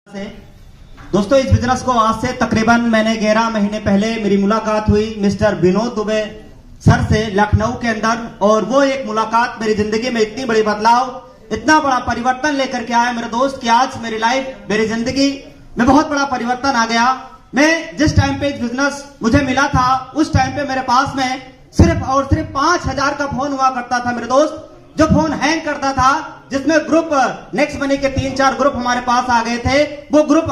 से दोस्तों, इस बिजनेस को आज से तकरीबन मैंने 11 महीने पहले मेरी मुलाकात हुई मिस्टर विनोद दुबे सर से लखनऊ के अंदर। और वो एक मुलाकात मेरी जिंदगी में इतनी बड़ी बदलाव, इतना बड़ा परिवर्तन लेकर के आया मेरे दोस्त कि आज मेरी लाइफ, मेरी जिंदगी में बहुत बड़ा परिवर्तन आ गया। मैं जिस टाइम पे बिजनेस मुझे मिला था, उस टाइम पे मेरे पास में सिर्फ और सिर्फ 5,000 का फोन हुआ करता था मेरे दोस्त, जो फोन हैंग करता था, जिसमें ग्रुप नेक्स्ट मनी के 3-4 ग्रुप हमारे पास आ गए थे। वो ग्रुप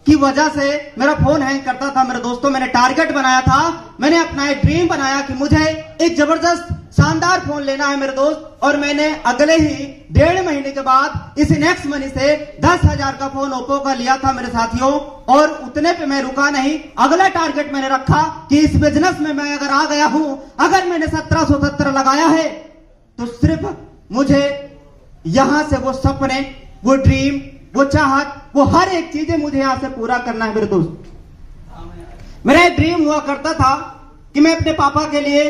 की वजह से मेरा फोन हैंग करता था मेरे दोस्तों। मैंने टारगेट बनाया था, मैंने अपना एक ड्रीम बनाया कि मुझे एक जबरदस्त शानदार फोन लेना है मेरे दोस्त। और मैंने अगले ही 1.5 महीने के बाद इसी नेक्स्ट मनी से 10,000 का फोन ओप्पो का लिया था मेरे साथियों। और उतने पे मैं रुका नहीं, अगला टारगेट मैंने रखा कि इस बिजनेस में मैं अगर आ गया हूं, अगर मैंने 1770 लगाया है, तो सिर्फ मुझे यहां से वो सपने, वो ड्रीम, वो चाहत, वो हर एक चीजें मुझे यहां से पूरा करना है मेरे दोस्त। मेरा एक ड्रीम हुआ करता था कि मैं अपने पापा के लिए,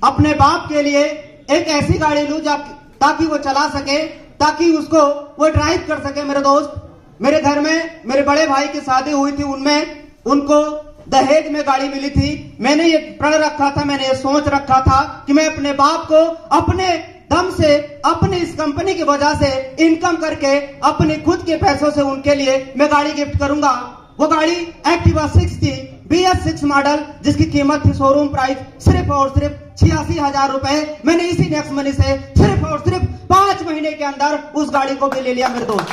अपने बाप के लिए एक ऐसी गाड़ी लूं ताकि वो चला सके, ताकि उसको वो ड्राइव कर सके मेरे दोस्त। मेरे घर में मेरे बड़े भाई की शादी हुई थी, उनमें उनको दहेज में गाड़ी मिली थी। मैंने ये प्रण रखा था, मैंने ये सोच रखा था कि मैं अपने बाप को अपने दम से, अपनी इस कंपनी की वजह से इनकम करके, अपने खुद के पैसों से उनके लिए मैं गाड़ी गिफ्ट करूंगा। वो गाड़ी एक्टिवा 6 थी, BS6 मॉडल, जिसकी कीमत थी शोरूम प्राइस सिर्फ और सिर्फ 86,000 रुपए। मैंने इसी नेक्स्ट मनी से सिर्फ और सिर्फ 5 महीने के अंदर उस गाड़ी को भी ले लिया मेरे दोस्त।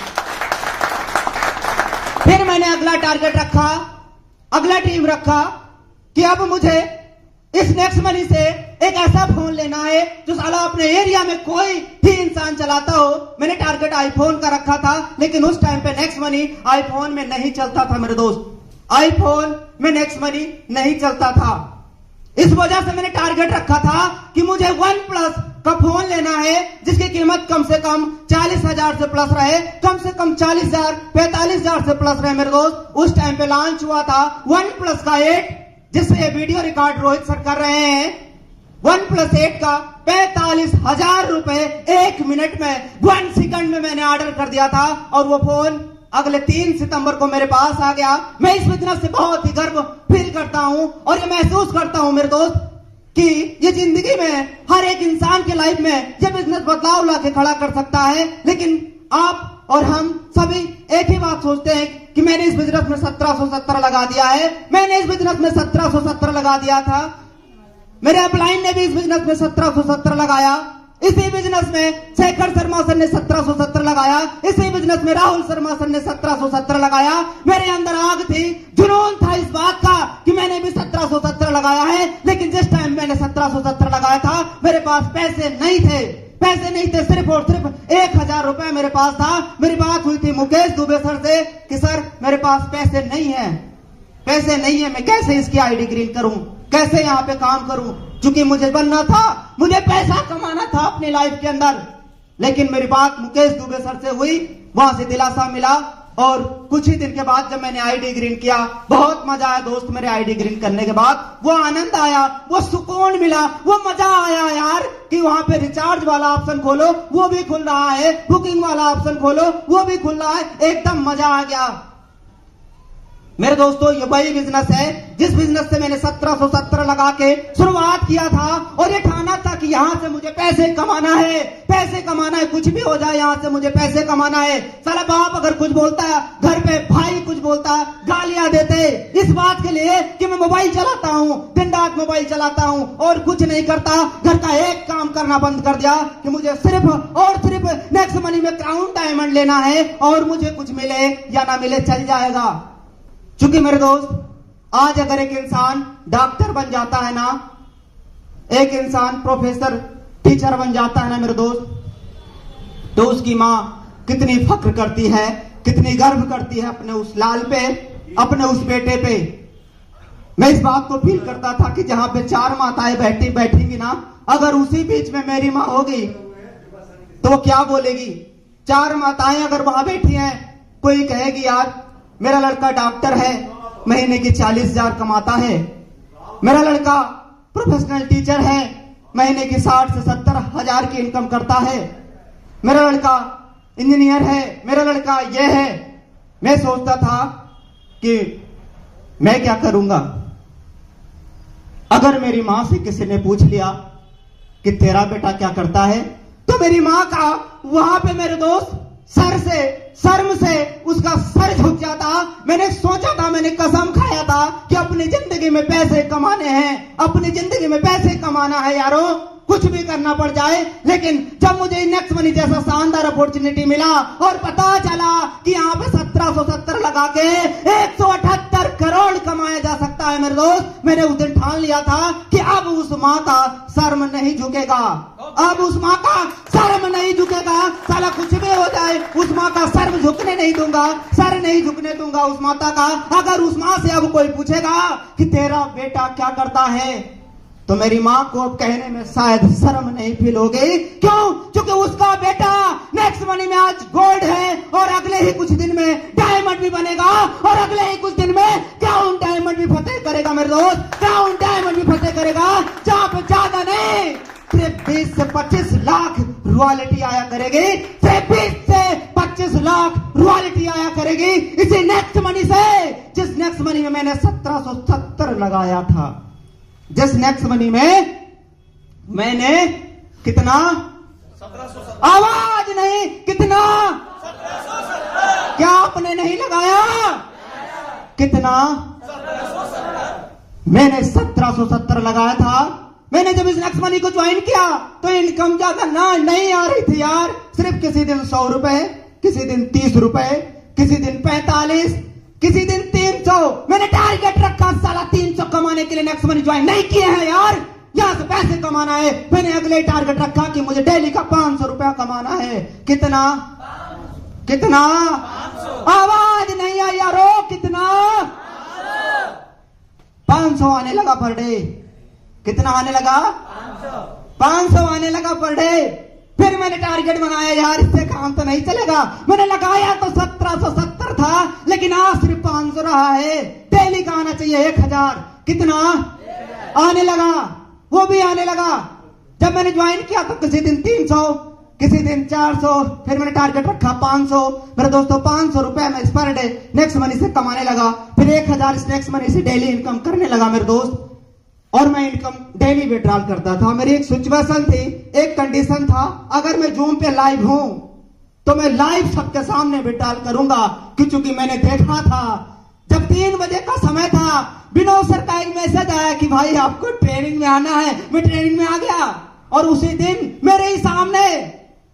फिर मैंने अगला टारगेट रखा, अगला ड्रीम रखा कि अब मुझे इस नेक्स्ट मनी से एक ऐसा फोन लेना है जो साला अपने एरिया में कोई भी इंसान चलाता हो। मैंने टारगेट आईफोन का रखा था, लेकिन उस टाइम पे नेक्स्ट मनी आईफोन में नहीं चलता था मेरे दोस्त। आईफोन में नेक्स्ट मनी नहीं चलता था। इस वजह से मैंने टारगेट रखा था कि मुझे OnePlus का फोन लेना है, जिसकी कीमत कम से कम 40,000 से प्लस रहे, कम से कम 40,000, 45,000 से प्लस रहे मेरे दोस्त। उस टाइम पे लॉन्च हुआ था OnePlus का 8, जिससे वीडियो रिकॉर्ड रोहित सर कर रहे हैं। OnePlus 8 का 45,000 रुपए 1 मिनट में, 1 सेकंड में मैंने ऑर्डर कर दिया था, और वो फोन अगले 3 सितंबर को मेरे पास आ गया। मैं इस बिजनेस से बहुत ही गर्व फील करता हूं, और ये महसूस करता हूं मेरे दोस्त कि ये जिंदगी में हर एक इंसान के लाइफ में ये बिजनेस बदलाव लाके खड़ा कर सकता है। लेकिन आप और हम सभी एक ही बात सोचते हैं कि मैंने इस बिजनेस में 1770 लगा दिया है, मैंने इस बिजनेस में 1770 लगा दिया था, मेरे अपलाइन ने भी इस बिजनेस में 1770 लगाया, इसी बिजनेस में शेखर शर्मा सर ने 1770 लगाया, इसी बिजनेस में राहुल शर्मा सर ने 1770 लगाया। मेरे अंदर आग थी, जुनून था इस बात का कि मैंने भी 1770 लगाया है। लेकिन जिस टाइम मैंने 1770 लगाया था, मेरे पास पैसे नहीं थे, सिर्फ और सिर्फ 1,000 रुपए मेरे पास था। मेरी बात हुई थी मुकेश दुबे सर से कि सर मेरे पास पैसे नहीं है, मैं कैसे इसकी आईडी ग्रीन करूं, कैसे यहाँ पे काम करूं, क्योंकि मुझे बनना था, मुझे पैसा कमाना था अपनी लाइफ के अंदर। लेकिन मेरी बात मुकेश दुबे सर से हुई, वहां से दिलासा मिला, और कुछ ही दिन के बाद जब मैंने आईडी ग्रीन किया, बहुत मजा आया दोस्त। मेरे आईडी ग्रीन करने के बाद वो आनंद आया, वो सुकून मिला, वो मजा आया यार कि वहां पे रिचार्ज वाला ऑप्शन खोलो, वो भी खुल रहा है, बुकिंग वाला ऑप्शन खोलो, वो भी खुल रहा है, एकदम मजा आ गया मेरे दोस्तों। ये वही बिजनेस है जिस बिजनेस से मैंने 1770 लगा के शुरुआत किया था, और ये ठाना था कि यहां से मुझे पैसे कमाना है, कुछ भी हो जाए यहां से मुझे पैसे कमाना है। साला बाप अगर कुछ बोलता है, घर पे भाई कुछ बोलता, गालियां देते इस बात के लिए कि मैं मोबाइल चलाता हूं, दिन रात मोबाइल चलाता हूं और कुछ नहीं करता। घर का एक काम करना बंद कर दिया कि मुझे सिर्फ और सिर्फ नेक्स्ट मनी में क्राउन डायमंड लेना है, और मुझे कुछ मिले या ना मिले चल जाएगा। क्योंकि मेरे दोस्त, आज अगर एक इंसान डॉक्टर बन जाता है ना, एक इंसान प्रोफेसर, टीचर बन जाता है ना मेरे दोस्त, तो उसकी माँ कितनी फक्र करती है, कितनी गर्व करती है अपने उस लाल पे, अपने उस बेटे पे। मैं इस बात को फील करता था कि जहां पे 4 माताएं बैठेंगी ना, अगर उसी बीच में मेरी माँ होगी तो वो क्या बोलेगी। 4 माताएं अगर वहां बैठी हैं, कोई कहेगी यार मेरा लड़का डॉक्टर है, महीने की 40,000 कमाता है, मेरा लड़का प्रोफेशनल टीचर है, महीने की 60 से 70,000 की इनकम करता है, मेरा लड़का इंजीनियर है, मेरा लड़का ये है। मैं सोचता था कि मैं क्या करूंगा। अगर मेरी मां से किसी ने पूछ लिया कि तेरा बेटा क्या करता है, तो मेरी मां का वहां पे मेरे दोस्त शर्म से उसका सर झुक जाता। मैंने सोचा था, मैंने कसम खाया था कि अपनी जिंदगी में पैसे कमाने हैं, अपनी जिंदगी में पैसे कमाना है यारो, कुछ भी करना पड़ जाए। लेकिन जब मुझे नेक्स्ट मनी जैसा शानदार अपॉर्चुनिटी मिला और पता चला कि यहाँ पे 1770 लगा के 178 करोड़ कमाया जा सकता है मेरे दोस्त, मैंने उस दिन ठान लिया था कि अब उस माँ का शर्म नहीं झुकेगा, अब उस माँ का शर्म नहीं झुकेगा। साला कुछ भी हो जाए, उस माँ का शर्म झुकने नहीं दूंगा, सर नहीं झुकने दूंगा उस माता का। अगर उस माँ से अब कोई पूछेगा कि तेरा बेटा क्या करता है, तो मेरी मां को अब कहने में शायद शर्म नहीं फील होगी। क्यों? क्योंकि उसका बेटा नेक्स्ट मनी में आज गोल्ड है और अगले ही कुछ दिन में डायमंड भी बनेगा और अगले ही कुछ दिन में क्राउन डायमंड भी फतेह करेगा मेरे दोस्त, क्राउन डायमंड भी फतेह करेगा। जहां पे ज्यादा नहीं, सिर्फ 20 से 25 लाख रॉयल्टी आया करेगी, सिर्फ 20 से 25 लाख रॉयल्टी आया करेगी इसी नेक्स्ट मनी से, जिस नेक्स्ट मनी में मैंने 1770 लगाया था। जिस नेक्स्ट मनी में मैंने कितना, 1770, आवाज नहीं, कितना, 1770। क्या आपने नहीं लगाया? कितना? 1770। मैंने 1770 लगाया था। मैंने जब इस नेक्स्ट मनी को ज्वाइन किया तो इनकम ज्यादा नहीं आ रही थी यार। सिर्फ किसी दिन 100 रुपए, किसी दिन 30 रुपए, किसी दिन 45, किसी दिन 300। मैंने टारगेट रखा साला 300 कमाने के लिए नेक्स्ट मनी ज्वाइन नहीं किए हैं यार, यहां से पैसे कमाना है। मैंने अगले टारगेट रखा कि मुझे डेली का 500 रुपया कमाना है। कितना? कितना? 500। आवाज नहीं आई यारो, कितना? 500 आने लगा पर डे। कितना आने लगा? 500 आने लगा पर डे। फिर मैंने टारगेट बनाया, यार इससे काम तो नहीं चलेगा। मैंने लगाया तो 1770 था, लेकिन आज सिर्फ 500 रहा है। डेली का आना चाहिए 1000। कितना आने लगा? वो भी आने लगा। जब मैंने ज्वाइन किया तो किसी दिन 300, किसी दिन 400, फिर मैंने टारगेट रखा 500। मेरे दोस्तों 500 रुपए में पर डे नेक्स्ट मनी से कमाने लगा। फिर 1000 इस नेक्स्ट मनी से डेली इनकम करने लगा मेरे दोस्त। और मैं इनकम डेली विड्रॉल करता था। मेरी एक सिचुएशन थी, एक कंडीशन था, अगर मैं जूम पे लाइव हूं तो मैं लाइव सबके सामने विड्रॉल करूंगा। क्योंकि मैंने देखा था जब 3 बजे का समय था, विनोद सर का एक मैसेज आया कि भाई आपको ट्रेनिंग में आना है। मैं ट्रेनिंग में आ गया और उसी दिन मेरे ही सामने,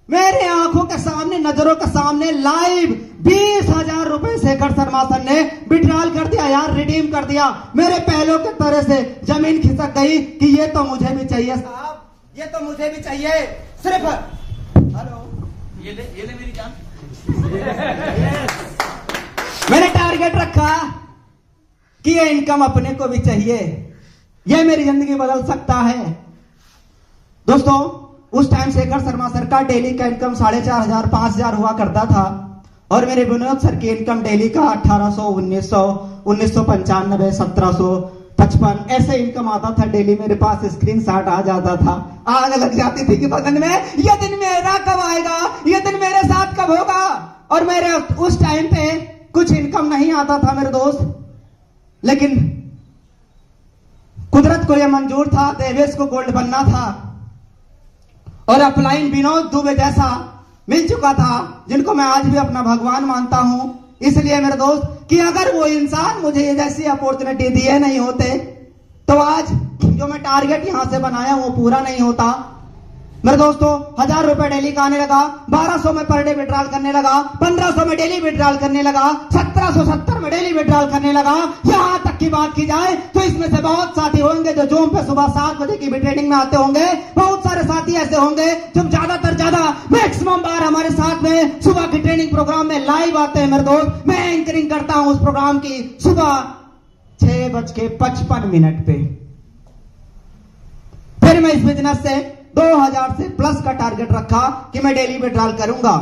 मेरे आंखों के सामने, नजरों के सामने लाइव 20,000 रुपए शेखर शर्मा सर ने विड्रॉल कर दिया यार, रिडीम कर दिया। मेरे पहलों के तरह से जमीन खिसक गई कि ये तो मुझे भी चाहिए साहब, ये तो मुझे भी चाहिए। सिर्फ हेलो, ये ले मेरी जान। मैंने टारगेट रखा कि ये इनकम अपने को भी चाहिए, ये मेरी जिंदगी बदल सकता है। दोस्तों उस टाइम शेखर शर्मा सर का डेली का इनकम 4500 5000 हुआ करता था और मेरे विनोद सर की इनकम डेली का 1800 1900 1995 1755 ऐसे इनकम आता था डेली। मेरे पास स्क्रीनशॉट आ जाता था, आग लग जाती थी कि बदन में, ये दिन मेरा कब आएगा, ये दिन मेरे साथ कब होगा। और मेरे उस टाइम पे कुछ इनकम नहीं आता था मेरे दोस्त, लेकिन कुदरत को यह मंजूर था, देवेश को गोल्ड बनना था और अपलाइन विनोद दुबे जैसा मिल चुका था, जिनको मैं आज भी अपना भगवान मानता हूं। इसलिए मेरे दोस्त कि अगर वो इंसान मुझे ये जैसी अपॉर्चुनिटी दिए नहीं होते तो आज जो मैं टारगेट यहां से बनाया वो पूरा नहीं होता। मेरे दोस्तों 1000 रुपए डेली का आने लगा, 1200 में पर डे विड्रॉल करने लगा, 1500 में डेली विड्रॉल करने लगा, 1770 में डेली विड्रॉल करने लगा। यहां तक की बात की जाए तो इसमें से बहुत साथी होंगे जो जूम पे सुबह 7 बजे की भी ट्रेनिंग में आते होंगे। बहुत सारे साथी ऐसे होंगे जो ज्यादा मैक्सिमम बार हमारे साथ में सुबह की ट्रेनिंग प्रोग्राम में लाइव आते हैं। मेरे दोस्त मैं एंकरिंग करता हूं उस प्रोग्राम की सुबह 6:55 पे। फिर मैं इस बिजनेस से 2000 से प्लस का टारगेट रखा कि मैं डेली विड्रॉल करूंगा।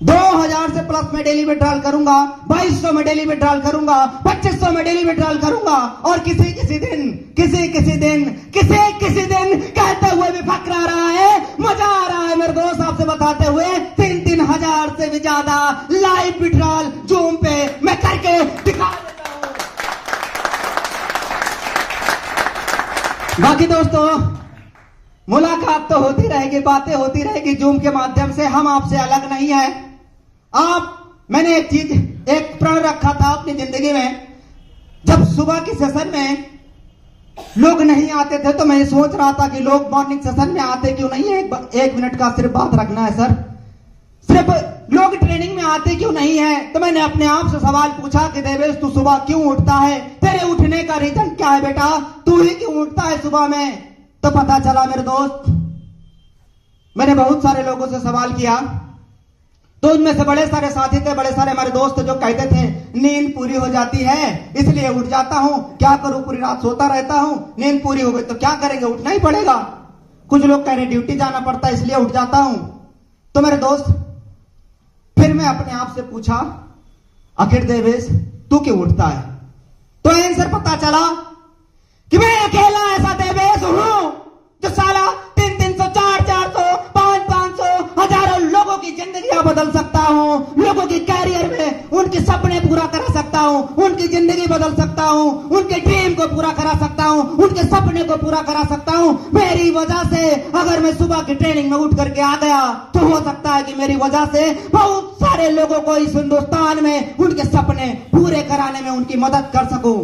2000 से प्लस में डेली विड्रॉल करूंगा, 2200 में डेली विड्रॉल करूंगा, 2500 में डेली विड्रॉल करूंगा। और किसी किसी दिन कहते हुए भी फक्र आ रहा है, मजा आ रहा है मेरे दोस्त आपसे बताते हुए। 3-3 हजार से भी ज्यादा लाइव विड्रॉल जूम पे मैं करके दिखा देता हूं। बाकी दोस्तों, मुलाकात तो होती रहेगी, बातें होती रहेगी जूम के माध्यम से। हम आपसे अलग नहीं है। मैंने एक प्रण रखा था अपनी जिंदगी में। जब सुबह के सेशन में लोग नहीं आते थे तो मैं सोच रहा था कि लोग मॉर्निंग सेशन में आते क्यों नहीं है। एक मिनट का सिर्फ बात रखना है सर। सिर्फ लोग ट्रेनिंग में आते क्यों नहीं है। तो मैंने अपने आप से सवाल पूछा कि देवेश तू सुबह क्यों उठता है, तेरे उठने का रीजन क्या है बेटा, तू ही क्यों उठता है सुबह में। तो पता चला मेरे दोस्त, मैंने बहुत सारे लोगों से सवाल किया तो उनमें से बड़े सारे साथी थे, बड़े सारे हमारे दोस्त जो कहते थे नींद पूरी हो जाती है इसलिए उठ जाता हूं, क्या करूं पूरी रात सोता रहता हूं, नींद पूरी हो गई तो क्या करेंगे, उठना ही पड़ेगा। कुछ लोग कह रहे ड्यूटी जाना पड़ता है इसलिए उठ जाता हूं। तो मेरे दोस्त, फिर मैं अपने आप से पूछा आखिर देवेश तू क्यों उठता है। तो आंसर पता चला कि मैं अकेला ऐसा देवेश हूं जो साला 300, 400, 500, हजारों लोगों की जिंदगियां बदल सकता हूं, लोगों की कैरियर में उनके सपने पूरा करा सकता हूं, उनकी जिंदगी बदल सकता हूं, उनके ड्रीम को पूरा करा सकता हूं, उनके सपने को पूरा करा सकता हूं। मेरी वजह से अगर मैं सुबह की ट्रेनिंग में उठ करके आ गया तो हो सकता है कि मेरी वजह से बहुत सारे लोगों को इस हिंदुस्तान में उनके सपने पूरे कराने में उनकी मदद कर सकूं।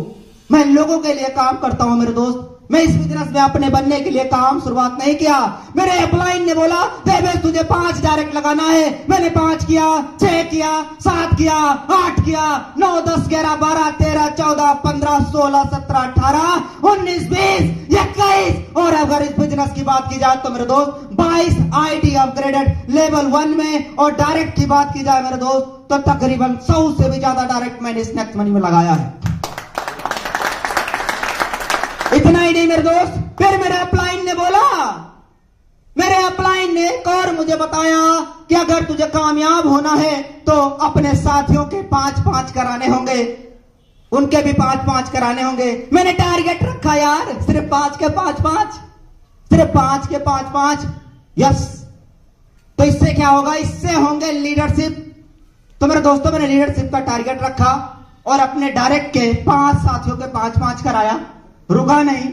मैं लोगों के लिए काम करता हूं मेरे दोस्त। मैं इस बिजनेस में अपने बनने के लिए काम शुरुआत नहीं किया। मेरे अपलाइन ने बोला देवेश तुझे 5 डायरेक्ट लगाना है। मैंने 5 किया, 6 किया, 7 किया, 8 किया, 9, 10, 11, 12, 13, 14, 15, 16, 17, 18, 19, 20, 21 और अगर इस बिजनेस की बात की जाए तो मेरे दोस्त 22 आईडी अपग्रेडेड लेवल 1 में। और डायरेक्ट की बात की जाए मेरे दोस्त तो तकरीबन 100 से भी ज्यादा डायरेक्ट मैंने स्नेक्स मनी में लगाया है। इतना ही नहीं मेरे दोस्त, फिर मेरे अपलाइन ने बोला, मेरे अपलाइन ने एक और मुझे बताया कि अगर तुझे कामयाब होना है तो अपने साथियों के 5-5 कराने होंगे, उनके भी 5-5 कराने होंगे। मैंने टारगेट रखा यार सिर्फ 5 के 5-5, सिर्फ 5 के 5-5। यस, तो इससे क्या होगा, इससे होंगे लीडरशिप। तो मेरे दोस्तों, मैंने लीडरशिप का टारगेट रखा और अपने डायरेक्ट के 5 साथियों के 5-5 कराया। रुका नहीं,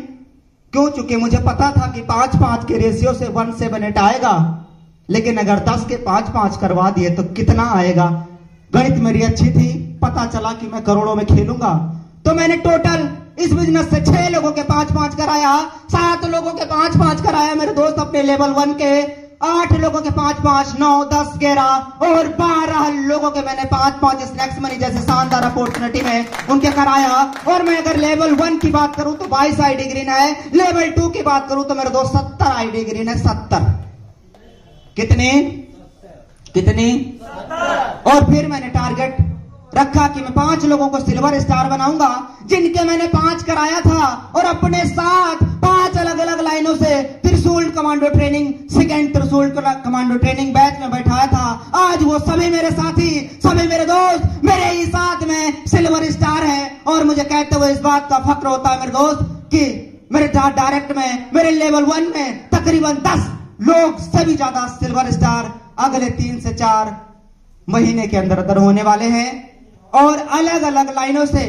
क्यों, चूंकि मुझे पता था कि 5-5 के रेशियो से 1/7 आएगा, लेकिन अगर 10 के 5-5 करवा दिए तो कितना आएगा। गणित मेरी अच्छी थी, पता चला कि मैं करोड़ों में खेलूंगा। तो मैंने टोटल इस बिजनेस से 6 लोगों के 5-5 कराया, 7 लोगों के 5-5 कराया मेरे दोस्त अपने लेवल 1 के, 8 लोगों के 5-5, 9, 10, 11 और 12 लोगों के मैंने 5-5 स्नैक्स मनी जैसे शानदार अपॉर्चुनिटी में उनके कराया। और मैं अगर लेवल 1 की बात करूं तो 22 आईडी ग्रीन है, लेवल 2 की बात करूं तो मेरे दोस्त 70 आईडी ग्रीन है। 70 कितने 70। और फिर मैंने टारगेट रखा कि मैं 5 लोगों को सिल्वर स्टार बनाऊंगा, जिनके मैंने 5 कराया था और अपने साथ 5 अलग अलग लाइनों से त्रिशूल कमांडो ट्रेनिंग, सेकंड त्रिशूल कमांडो ट्रेनिंग बैच में बैठाया था। आज वो सभी मेरे साथी, सभी मेरे दोस्त मेरे ही साथ में सिल्वर स्टार है। और मुझे कहते हुए इस बात का फक्र होता है मेरे दोस्त कि मेरे डायरेक्ट में, मेरे लेवल 1 में तकरीबन 10 लोग से भी ज्यादा सिल्वर स्टार अगले 3 से 4 महीने के अंदर होने वाले हैं। और अलग अलग लाइनों से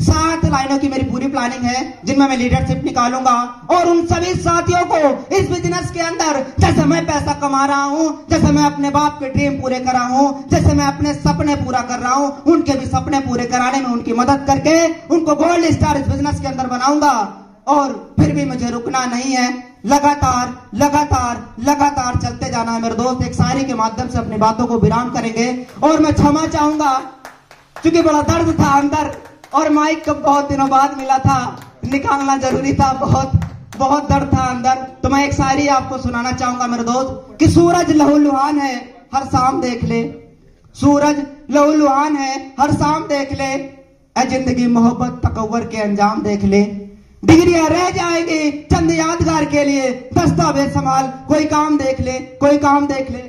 7 लाइनों की मेरी पूरी प्लानिंग है जिनमें मैं लीडरशिप निकालूंगा। और उन सभी साथियों को इस बिजनेस के अंदर, जैसे मैं पैसा कमा रहा हूं, जैसे मैं अपने बाप के ड्रीम पूरे कर रहा हूं, जैसे मैं अपने सपने पूरा कर रहा हूं, उनके भी सपने पूरे कराने में उनकी मदद करके उनको गोल्ड स्टार इस बिजनेस के अंदर बनाऊंगा। और फिर भी मुझे रुकना नहीं है, लगातार लगातार लगातार चलते जाना है मेरे दोस्त। एक शायरी के माध्यम से अपनी बातों को विराम करेंगे। और मैं क्षमा चाहूंगा क्योंकि बड़ा दर्द था अंदर और माइक को बहुत दिनों बाद मिला था, निकालना जरूरी था, बहुत दर्द था अंदर। तो मैं एक शायरी आपको सुनाना चाहूंगा मेरे दोस्त कि सूरज लहूलुहान है हर शाम देख ले, सूरज लहूलुहान है हर शाम देख ले, ऐ जिंदगी मोहब्बत तकव्वुर के अंजाम देख ले। डिग्रियां रह जाएंगी चंद यादगार के लिए, दस्तावेज संभाल कोई काम देख ले, कोई काम देख ले।